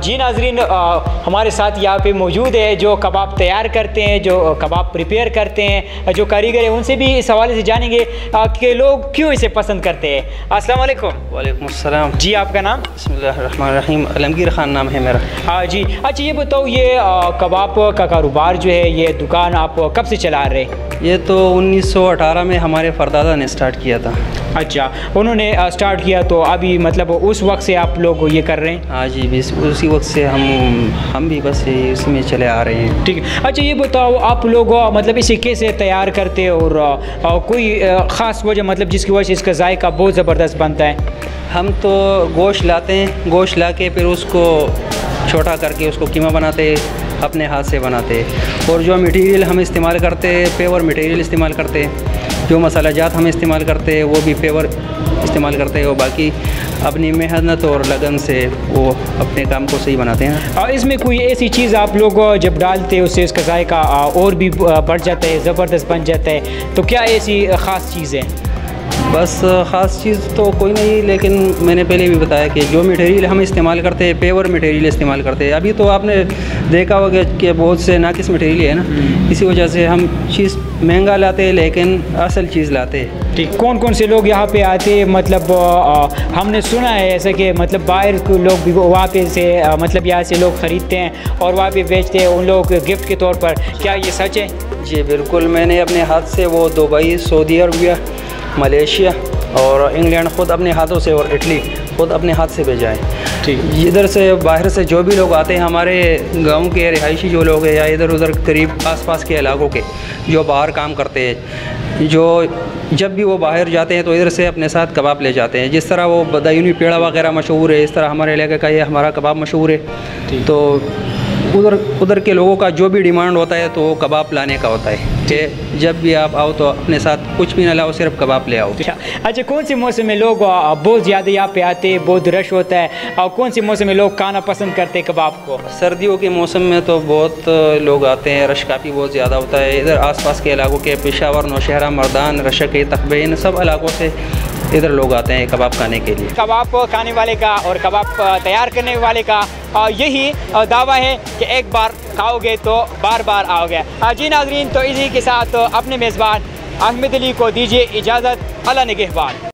जी नाजरीन, हमारे साथ यहाँ पे मौजूद है जो कबाब तैयार करते हैं, जो कबाब प्रिपेयर करते हैं, जो कारीगर हैं, उनसे भी इस हवाले से जानेंगे कि लोग क्यों इसे पसंद करते हैं। अस्सलाम वालेकुम। वालेकुम अस्सलाम। जी आपका नाम? बिस्मिल्लाहिर्रहमानिर्रहीम, अलमगीर ख़ान नाम है मेरा। हाँ जी। अच्छा ये बताओ, ये कबाब का कारोबार जो है, ये दुकान आप कब से चला रहे हैं? ये तो 1918 में हमारे परदादा ने स्टार्ट किया था। अच्छा, उन्होंने स्टार्ट किया तो अभी मतलब उस वक्त से आप लोग ये कर रहे हैं? हाँ जी, बस उसी वक्त से हम भी बस इसी में चले आ रहे हैं। ठीक है। अच्छा ये बताओ, आप लोग मतलब इसे कैसे तैयार करते हैं और कोई ख़ास वजह मतलब जिसकी वजह से इसका जायका बहुत ज़बरदस्त बनता है? हम तो गोश्त लाते हैं, गोश्त ला के फिर उसको छोटा करके उसको कीमा बनाते हैं, अपने हाथ से बनाते हैं। और जो मटेरियल हम इस्तेमाल करते हैं, पेवर मटेरियल इस्तेमाल करते हैं। जो मसाला जात हम इस्तेमाल करते हैं वो भी पेवर इस्तेमाल करते हैं। और बाकी अपनी मेहनत और लगन से वो अपने काम को सही बनाते हैं। और इसमें कोई ऐसी चीज़ आप लोग जब डालते हैं उससे इसका जायका और भी बढ़ जाता है, ज़बरदस्त बन जाता है, तो क्या ऐसी ख़ास चीज़ है? बस ख़ास चीज़ तो कोई नहीं, लेकिन मैंने पहले भी बताया कि जो मटेरियल हम इस्तेमाल करते हैं, पेवर मटेरियल इस्तेमाल करते हैं। अभी तो आपने देखा होगा कि बहुत से नाकिस मटेरियल है ना, इसी वजह से हम चीज़ महंगा लाते हैं लेकिन असल चीज़ लाते हैं। ठीक। कौन कौन से लोग यहाँ पे आते हैं? मतलब हमने सुना है ऐसे कि मतलब बाहर के लोग भी वहाँ पे से मतलब यहाँ से लोग ख़रीदते हैं और वहाँ पे बेचते हैं उन लोगों को गिफ्ट के तौर पर, क्या ये सच है? जी बिल्कुल, मैंने अपने हाथ से वो दुबई, सऊदी अरबिया, मलेशिया और इंग्लैंड ख़ुद अपने हाथों से और इटली ख़ुद अपने हाथ से भेजा है। ठीक। इधर से बाहर से जो भी लोग आते हैं, हमारे गांव के रिहायशी जो लोग हैं या इधर उधर करीब आसपास के इलाकों के जो बाहर काम करते हैं, जो जब भी वो बाहर जाते हैं तो इधर से अपने साथ कबाब ले जाते हैं। जिस तरह वो बदायूनी पेड़ा वगैरह मशहूर है, इस तरह हमारे इलाके का ये हमारा कबाब मशहूर है। तो उधर के लोगों का जो भी डिमांड होता है तो वो कबाब लाने का होता है कि जब भी आप आओ तो अपने साथ कुछ भी ना लाओ, सिर्फ कबाब ले आओ। अच्छा, कौन से मौसम में लोग बहुत ज़्यादा यहाँ पे आते हैं, बहुत रश होता है, और कौन से मौसम में लोग खाना पसंद करते हैं कबाब को? सर्दियों के मौसम में तो बहुत लोग आते हैं, रश काफ़ी बहुत ज़्यादा होता है। इधर आसपास के इलाकों के पेशावर, नौशहरा, मर्दान, रशक, तकबे, इन सब इलाकों से इधर लोग आते हैं कबाब खाने के लिए। कबाब खाने वाले का और कबाब तैयार करने वाले का यही दावा है कि एक बार खाओगे तो बार बार आओगे। जी नाज़रीन, तो इसी के साथ अपने मेज़बान अहमद अली को दीजिए इजाज़त। अल्लाह निगहबान।